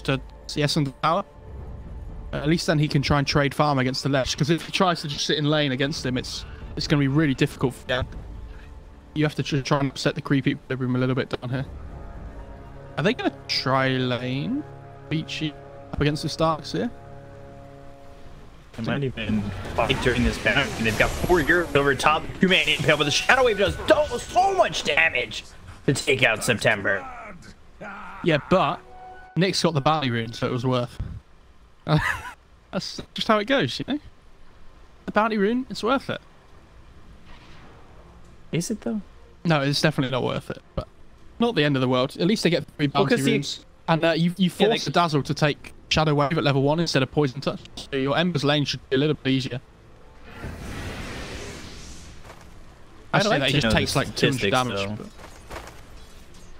to CS on the tower. At least then he can try and trade farm against the Lesh, because if he tries to just sit in lane against him, it's going to be really difficult for Yang. You have to try and set the creep equilibrium a little bit down here. Are they going to try lane Vici up against the Starks here? They might even fight during this battle. They've got 4 heroes over top. 2-man impale, but the Shadow Wave does so much damage to take out September. Yeah, but Nick's got the bounty rune, so it was worth. That's just how it goes, you know? The bounty rune, it's worth it. Is it though? No, it's definitely not worth it, but not the end of the world. At least they get 3 bounty runes. And you force the Dazzle to take Shadow Wave at level 1 instead of Poison Touch. So your Ember's lane should be a little bit easier. I say that he just takes like 200 damage. But...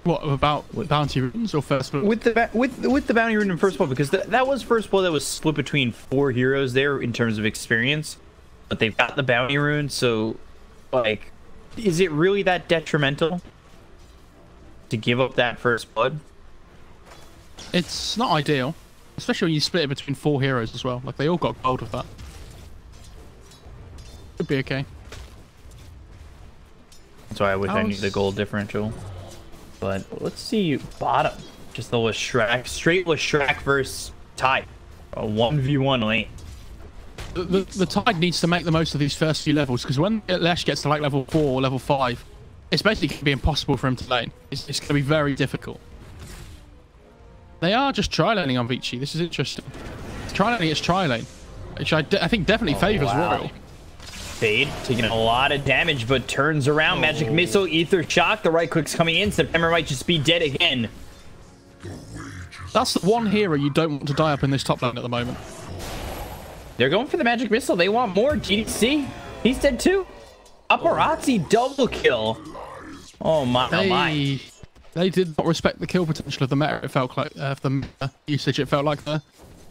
What about bounty runes or first blood? With the bounty rune in first blood, because that was first blood that was split between 4 heroes there in terms of experience, but they've got the bounty rune, so like, is it really that detrimental to give up that first blood? It's not ideal, especially when you split it between 4 heroes as well. Like, they all got gold with that. Could be okay. That's why I wish I knew the gold differential. But let's see bottom. Just the Leshrac, straight Leshrac versus Tide. A 1v1 lane. The Tide needs to make the most of these first few levels, because when Lesh gets to like level 4 or level 5, it's basically going to be impossible for him to lane. It's going to be very difficult. They are just tri-laning on Vici. This is interesting. Tri-laning is tri-lane, which I think definitely favors Royal. Fade taking a lot of damage, but turns around. Magic Missile, Ether Shock. The right click's coming in. September might just be dead again. That's the one hero you don't want to die up in this top lane at the moment. They're going for the Magic Missile. They want more. GDC, he's dead too. Paparazzi double kill. Oh my, oh my. They did not respect the kill potential of the meta. It felt like the meta usage. It felt like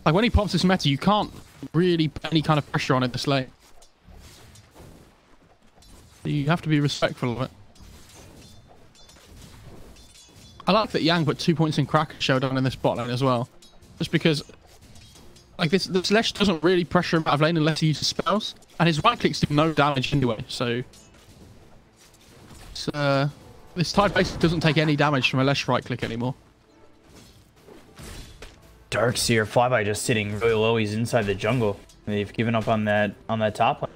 when he pops this meta, you can't really put any kind of pressure on it this late. You have to be respectful of it. I like that Yang put 2 points in Cracker Showdown in this bot lane as well, just because like this Lesh doesn't really pressure him out of lane unless he uses spells, and his right clicks do no damage anyway. So this Tide basically doesn't take any damage from a Lesh right click anymore. Darkseer Flyby just sitting really low. He's inside the jungle. They've given up on that top lane.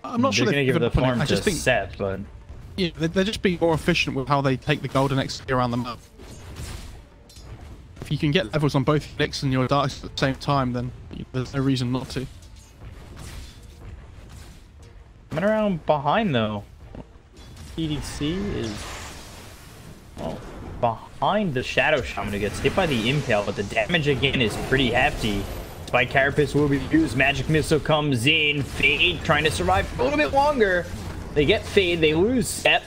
I'm not sure they're they're going to give the farm I just to think, Seth, but yeah, they're just being more efficient with how they take the golden XP around the map. If you can get levels on both your Nyx and your Darks at the same time, then there's no reason not to. Coming around behind though. EDC is behind the Shadow Shaman, who gets hit by the Impale, but the damage again is pretty hefty. Spike Carapace will be used. Magic Missile comes in. Fade trying to survive for a little bit longer. They get Fade. They lose Sep.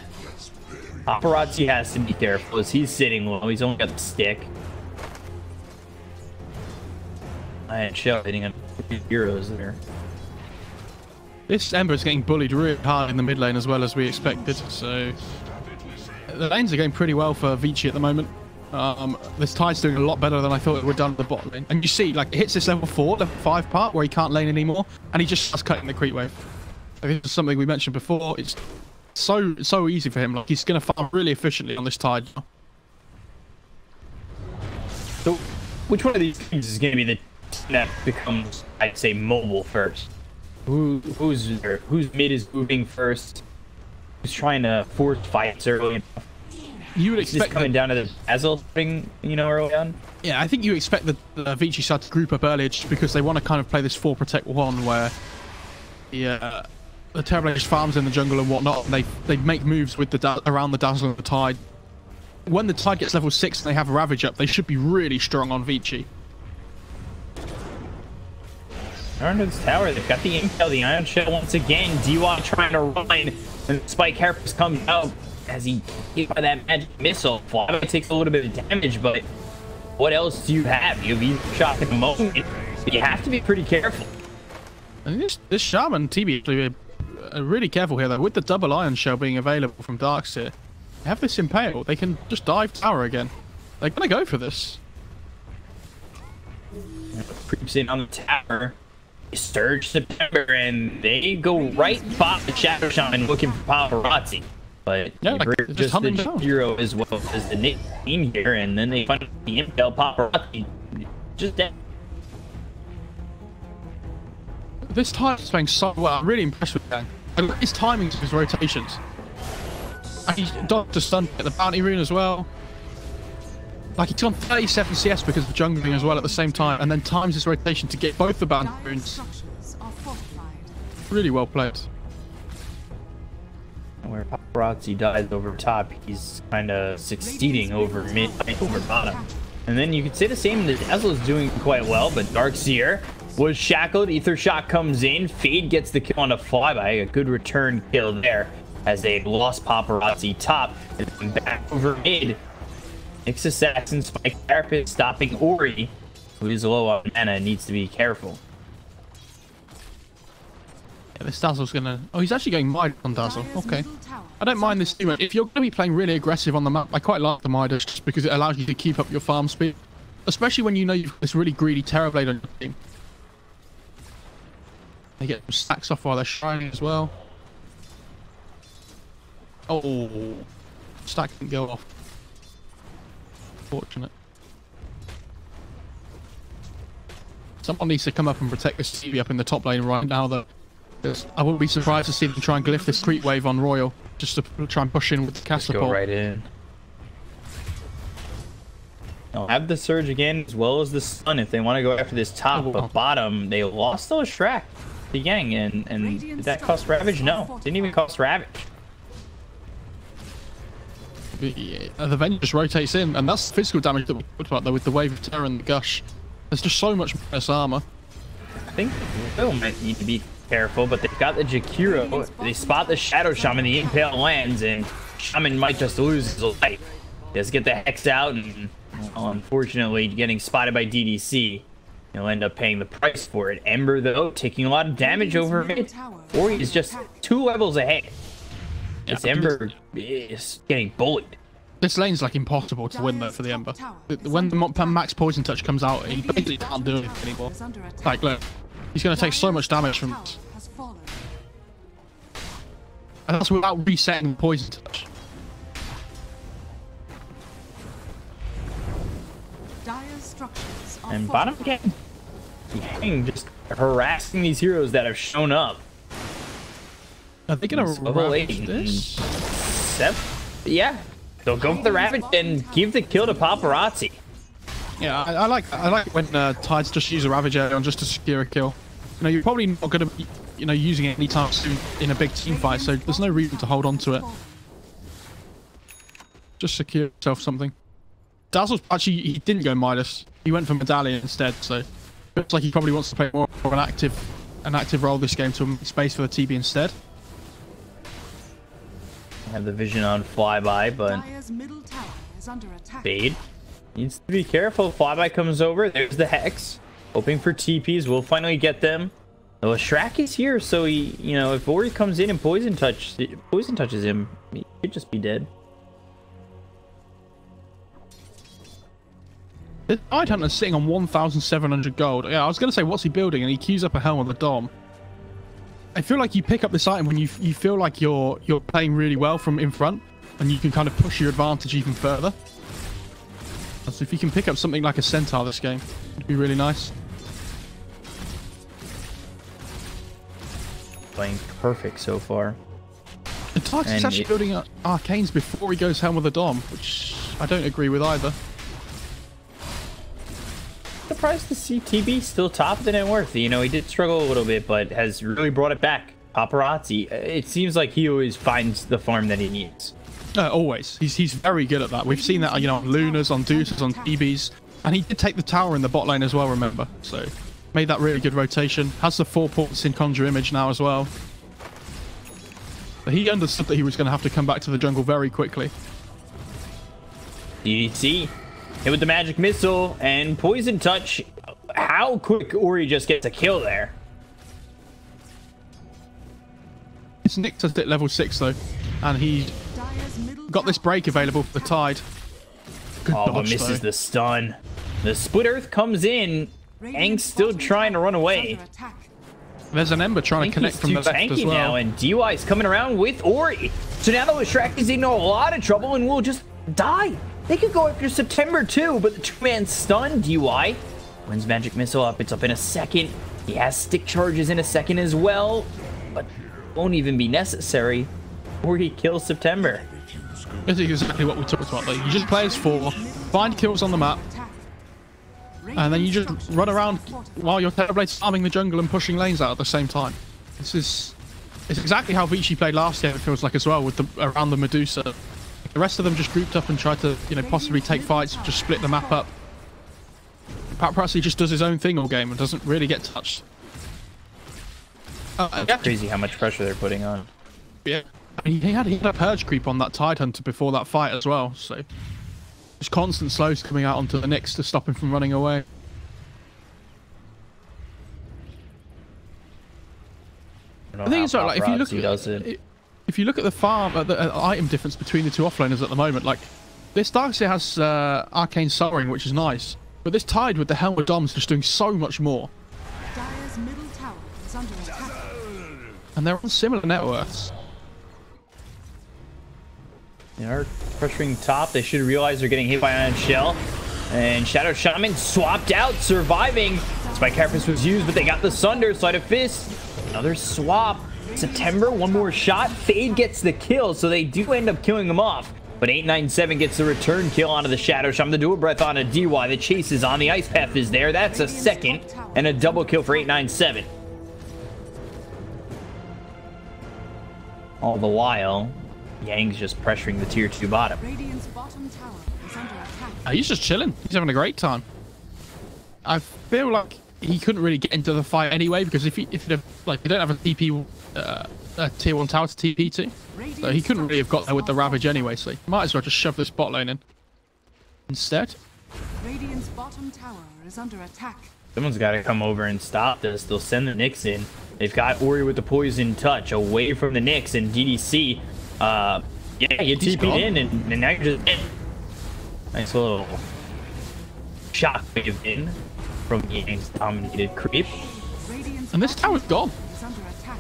Paparazzi has to be careful as he's sitting low. He's only got the stick. And Shell hitting on heroes there. This Ember is getting bullied really hard in the mid lane as well as we expected. So the lanes are going pretty well for Vici at the moment. This Tide's doing a lot better than I thought it would done at the bottom lane. And you see, like, it hits this level 4, level 5 part where he can't lane anymore, and he just starts cutting the creep wave. I think this is something we mentioned before. It's so easy for him. Like, he's going to farm really efficiently on this Tide. So, which one of these teams is going to be the team that becomes, I'd say, mobile first? Who's mid is moving first? Who's trying to force fights early enough? You would expect just coming down to the Dazzle thing, you know, early on. Yeah, I think you expect the Vici side to group up earlier just because they want to kind of play this 4 protect 1 where the Terrorblade farms in the jungle and whatnot. And they make moves with around the Dazzle and the Tide. When the Tide gets level 6 and they have Ravage up, they should be really strong on Vici. Under this tower, they've got the Impale, the Ion Shell once again. DY trying to run, and Spike Carapace comes out as he hit by that Magic Missile. Flyby takes a little bit of damage, but what else do you have? You have Ether Shock at the moment, but you have to be pretty careful. And this Shaman TB actually really careful here though. With the double Ion Shell being available from Darkseer, they have this Impale. They can just dive tower again. They're gonna go for this. Creeps in on the tower. Surge September, and they go right pop the Shadow Shaman looking for Paparazzi. But yeah, like, just the hero as well as the Nick team here, and then they find the MDL Paparazzi just dead. This time is playing so well. I'm really impressed with Gang. I like his timings of his rotations. And he's Dr. Stun at the bounty rune as well. Like, he's on 37 CS because of jungling as well at the same time, and then times his rotation to get both the bounty runes. Really well played. Where Paparazzi dies over top, he's kind of succeeding over mid, over bottom. And then you could say the same, that Dazzle's doing quite well, but Darkseer was shackled. Ether Shot comes in. Fade gets the kill on a flyby. A good return kill there as they lost Paparazzi top. And then back over mid. Nyx Assassin, Spike Carapace stopping Ori, who is low on mana and needs to be careful. Yeah, this Dazzle's gonna... Oh, he's actually going Midas on Dazzle. Okay. I don't mind this too much. If you're going to be playing really aggressive on the map, I quite like the Midas just because it allows you to keep up your farm speed. Especially when you know you've got this really greedy Terrorblade on your team. They get some stacks off while they're shining as well. Oh, stack didn't go off. Fortunate. Someone needs to come up and protect this TV up in the top lane right now, though. I wouldn't be surprised to see them try and glyph this creep wave on Royal, just to try and push in with the caster Go right in. They'll have the surge again, as well as the stun if they want to go after this top. But bottom, they lost those Shrek, the Yang, and did that cost Ravage? No, didn't even cost Ravage. The Venge just rotates in, and that's physical damage that we talked about though with the Wave of Terror and the Gush. There's just so much less armor. I think they might need to be careful, but they've got the Jakiro. They spot the Shadow Shaman, the Impale lands, and Shaman might just lose his life. Just get the Hex out, and well, unfortunately getting spotted by DDC. He'll end up paying the price for it. Ember, though, taking a lot of damage over mid. Ori is just 2 levels ahead. This Ember is getting bullied. This lane's like impossible to win though for the Ember. When the max poison touch comes out, he basically can't do anything anymore. Like, look, he's going to take so much damage from this. And that's without resetting the poison touch. And bottom again, Yang just harassing these heroes that have shown up. Are they gonna ravage this? 7? Yeah. They'll go for the ravage and give the kill to Paparazzi. Yeah, I like when Tides just use a ravage early on just to secure a kill. You know, you're probably not gonna be, you know, using it anytime soon in a big team fight, so there's no reason to hold on to it. Just secure yourself something. Dazzle's actually, he didn't go Midas. He went for Medallion instead, so looks like he probably wants to play more of an active role this game to make space for the TB instead. Have the vision on flyby, but Fade needs to be careful. Flyby comes over. There's the Hex, hoping for TPs. We'll finally get them. Well, Shrek is here, so he, you know, if Ori comes in and poison touches him, he could just be dead. This Tidehunter's sitting on 1,700 gold. Yeah, I was going to say, what's he building? And he queues up a Helm of the Dom. I feel like you pick up this item when you feel like you're playing really well from in front, and you can kind of push your advantage even further. So if you can pick up something like a Centaur this game, it'd be really nice. Playing perfect so far. And Tarkus is actually building Arcanes before he goes Helm of the Dom, which I don't agree with either. Surprised to see TB still top of the net worth. You know, he did struggle a little bit, but has really brought it back. Paparazzi, it seems like he always finds the farm that he needs. Always. He's very good at that. We've seen that, you know, on Lunas, on Deuces, on TBs. And he did take the tower in the bot lane as well, remember? So, made that really good rotation. Has the 4 ports in Conjure Image now as well. But he understood that he was going to have to come back to the jungle very quickly. DDC hit with the magic missile and poison touch. How quick Ori just gets a kill there. It's Nick at level 6 though, and he got this break available for the Tide. Good but dodge, misses though. the stun. The Split Earth comes in. Aang's still trying to run away. There's an Ember trying to connect from the left as well. Now, and DY's coming around with Ori. So now the Shrek is in a lot of trouble and will just die. They could go after September too, but the two-man stun, DY wins Magic Missile up. It's up in a second. He has stick charges in a second as well, but won't even be necessary. Or he kills September. This is exactly what we talked about. Like, you just play as 4, find kills on the map, and then you just run around while your Terrorblade's farming the jungle and pushing lanes out at the same time. It's exactly how Vici played last game, it feels like, as well, with around the Medusa. The rest of them just grouped up and tried to, possibly take fights, just split the map up. Paparazzi just does his own thing all game and doesn't really get touched. It's crazy how much pressure they're putting on. Yeah, I mean, he had a purge creep on that Tide Hunter before that fight as well, so just constant slows coming out onto the Nyx to stop him from running away. The thing is, like, if you look at the farm, the item difference between the two offlaners at the moment, like, this Darkseer has Arcane Soaring, which is nice, but this Tide with the Helm of Dom's just doing so much more. Dire's middle tower is under attack. And they're on similar net worths. They are pressuring top. They should realize they're getting hit by Ion Shell. And Shadow Shaman swapped out, surviving. Spike Carapace was used, but they got the Sunder. Sleight of Fist. Another swap. September, one more shot. Fade gets the kill, so they do end up killing him off. But 897 gets the return kill onto the Shadow Shaman. The dual breath on a DY. The chase is on. The Ice Path is there. That's a second. And a double kill for 897. All the while, Yang's just pressuring the tier 2 bottom. Radiant's bottom tower is under attack. He's just chilling. He's having a great time. I feel like he couldn't really get into the fight anyway, because if you don't have a TP, a tier 1 tower to TP to, so he couldn't really have got there with the Ravage anyway. So he might as well just shove this bot lane in instead. Radiant's bottom tower is under attack. Someone's got to come over and stop this. They'll send the Nyx in. They've got Ori with the Poison Touch away from the Nyx, and DDC. Yeah, you TP'd in, and now you're just in. Nice little shockwave in from Yang's dominated creep. And this tower's gone.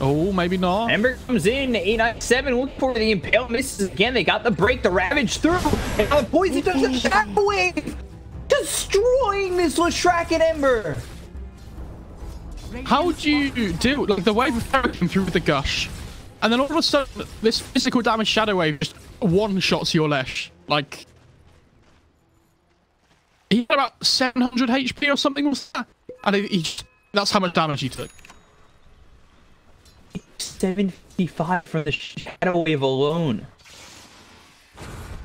Oh, maybe not. Ember comes in, 897, looking for the Impale, misses again. They got the break, the Ravage through, and now the Poison does a shockwave, destroying this Leshrac and Ember. How would you do, like, the wave of Ferret came through with the Gush, and then all of a sudden, this physical damage Shadow Wave just one-shots your Lesh. Like, he had about 700 HP or something, was that? And that's how much damage he took. 755 from the Shadow Wave alone.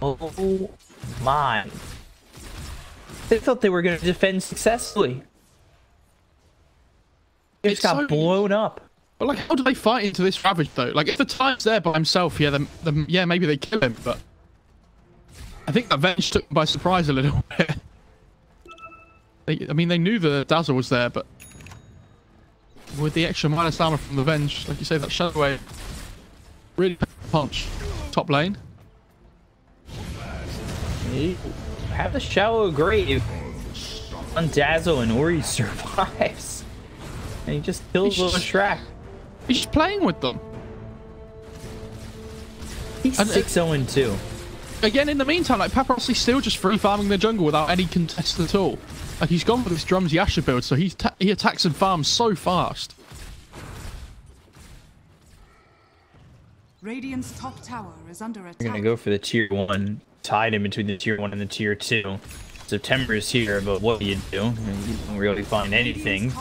Oh my. They thought they were going to defend successfully. It just got blown up. But, like, how do they fight into this Ravage, though? Like, if the Tide's there by himself, yeah, then yeah, maybe they kill him, but I think that Venge took them by surprise a little bit. I mean, they knew the Dazzle was there, but with the extra minus armor from the Venge, like you say, that Shadow Wave really punch. Top lane. You have the Shallow Grave on Dazzle, and Ori survives. And he just kills the Shrek. He's just playing with them. He's 6-0-2. Again, in the meantime, like, Paparazzi's still just free farming the jungle without any contest at all. Like, he's gone for this Drums Yasha build, so he attacks and farms so fast. Radiant's top tower is under attack. We're gonna go for the tier 1, tied in between the tier 1 and the tier 2. September is here, but what do? You don't really find anything.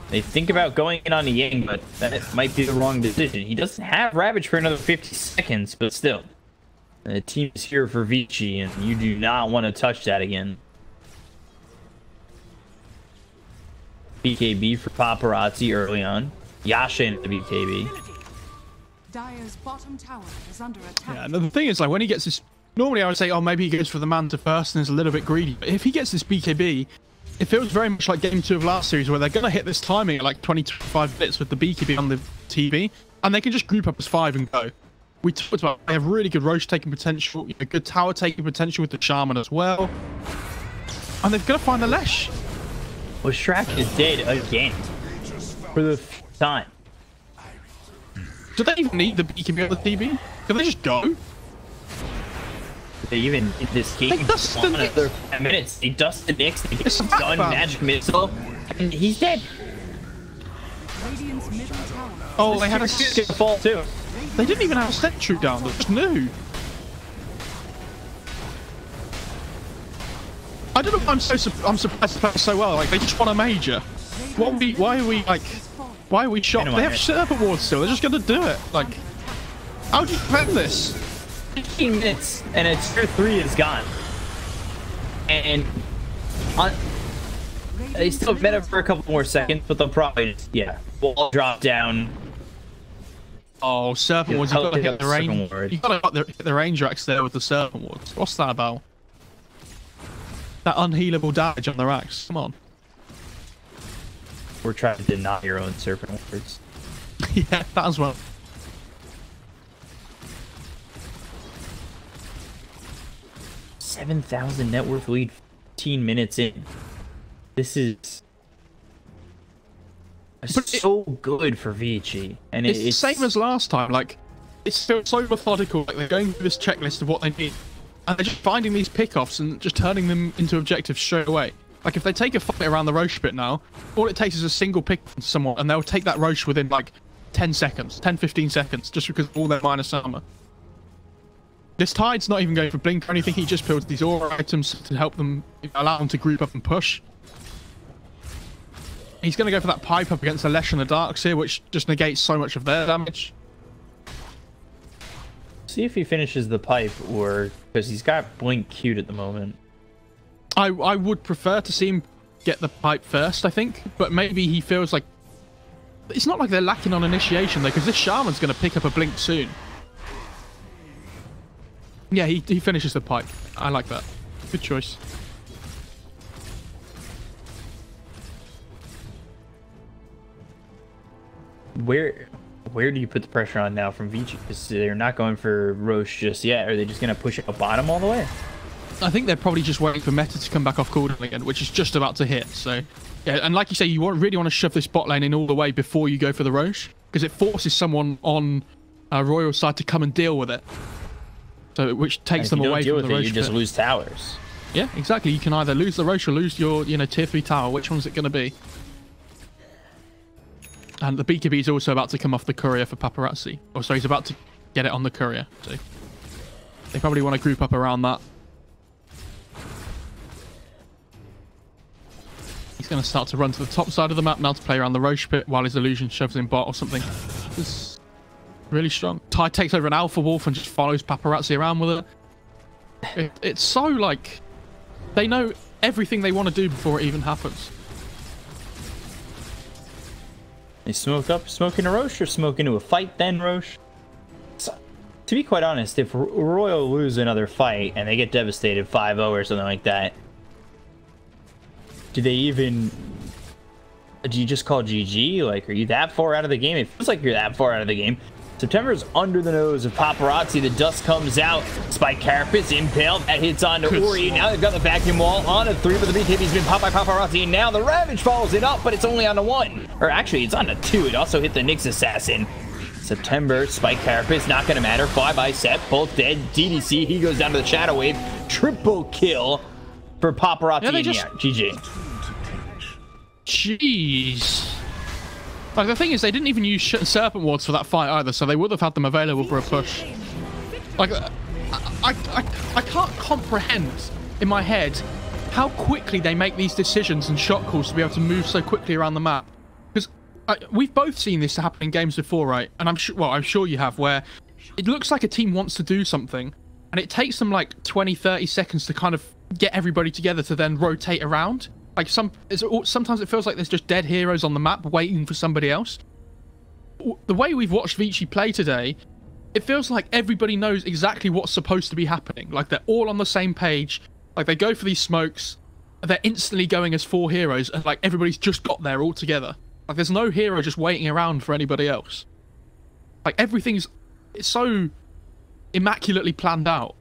They think about going in on the Yang, but that might be the wrong decision. He doesn't have Ravage for another 50 seconds, but still. The team is here for Vici, and you do not want to touch that again. BKB for Paparazzi early on. Yasha into BKB. Dire's bottom tower is under attack. Yeah, and the thing is, like, when he gets this, normally I would say, oh, maybe he goes for the Manta first and is a little bit greedy. But if he gets this BKB, it feels very much like Game 2 of last series, where they're going to hit this timing at like 20-25 bits with the BKB on the TV, and they can just group up as 5 and go. We talked about they have really good Roche taking potential, good tower taking potential with the Shaman as well. And they've got to find the Lesh. Well, Shrek is dead again. For the time. Do they even need the beacon on the TV? Can they just go? They even in this game another 5 minutes. They dust the Nyx, they get done magic missile, and he's dead. Oh, they had a fall too. They didn't even have a sentry down. They just knew. I don't know. I'm surprised they play so well. Like they just won a major. Why are we shocked? They have serpent wards still. They're just gonna do it. Like, how do you prevent this? 15 minutes and its tier 3 is gone. And they still met it for a couple more seconds, but they'll probably just, wall drop down. Oh, serpent wards! You gotta hit the range. You gotta hit the range racks there with the serpent wards. What's that about? That unhealable damage on the racks. Come on. We're trying to deny your own serpent wards. Yeah, that as well. $7,000 net worth lead 15 minutes in. This is so good for Vici. And it's the same as last time. Like, it's still so methodical. Like, they're going through this checklist of what they need. And they're just finding these pickoffs and just turning them into objectives straight away. Like, if they take a fight around the Roche bit now, all it takes is a single pick from someone, and they'll take that Roche within, like, 10 seconds, 10, 15 seconds, just because of all their minus armor. This Tide's not even going for blink or anything. He just builds these aura items to help them, allow them to group up and push. He's going to go for that pipe up against the Lesh and the Darks here, which just negates so much of their damage. See if he finishes the pipe, or because he's got blink queued at the moment. I would prefer to see him get the pipe first, I think, but maybe he feels like it's not like they're lacking on initiation though, because this Shaman's going to pick up a blink soon. Yeah, he finishes the pipe. I like that. Good choice. Where do you put the pressure on now from Vici? Because they're not going for Roche just yet. Are they just going to push it up bottom all the way? I think they're probably just waiting for Meta to come back off cooldown again, which is just about to hit. So, yeah, and like you say, you really want to shove this bot lane in all the way before you go for the Roche, because it forces someone on Royal side to come and deal with it. So, which takes them away from the Roche. You just lose towers. Yeah, exactly. You can either lose the Roche or lose your, tier 3 tower. Which one's it going to be? And the BKB is also about to come off the courier for Paparazzi. Oh, so he's about to get it on the courier. So they probably want to group up around that. He's going to start to run to the top side of the map now to play around the Roche pit while his illusion shoves in bot or something. It's really strong. Tide takes over an Alpha Wolf and just follows Paparazzi around with it. It's so, like, they know everything they want to do before it even happens. They smoke into Roche or smoke into a fight, then Roche? So, to be quite honest, if Royal lose another fight and they get devastated 5-0 or something like that, do you just call GG? Like, are you that far out of the game? It feels like you're that far out of the game. September's under the nose of Paparazzi. The dust comes out. Spike Carapace impaled. That hits onto Ori. Now they've got the vacuum wall on a 3, but the BKB's been popped by Paparazzi. And now the Ravage follows it up, but it's only on a 1. Or actually, it's on a 2. It also hit the Nyx Assassin. September, Spike Carapace, not going to matter. Fly by Sep, both dead. DDC, he goes down to the Shadow Wave. Triple kill for Paparazzi. Yeah, GG. Jeez. Like, the thing is, they didn't even use Serpent Wards for that fight either, so they would have had them available for a push. Like, I can't comprehend in my head how quickly they make these decisions and shot calls to be able to move so quickly around the map. Because we've both seen this happen in games before, right? And I'm sure you have, where it looks like a team wants to do something, and it takes them like 20, 30 seconds to kind of get everybody together to then rotate around. Like, sometimes it feels like there's just dead heroes on the map waiting for somebody else. The way we've watched Vici play today, it feels like everybody knows exactly what's supposed to be happening. Like, they're all on the same page. Like, they go for these smokes. They're instantly going as 4 heroes, and, like, everybody's just got there all together. Like, there's no hero just waiting around for anybody else. Like, it's so immaculately planned out.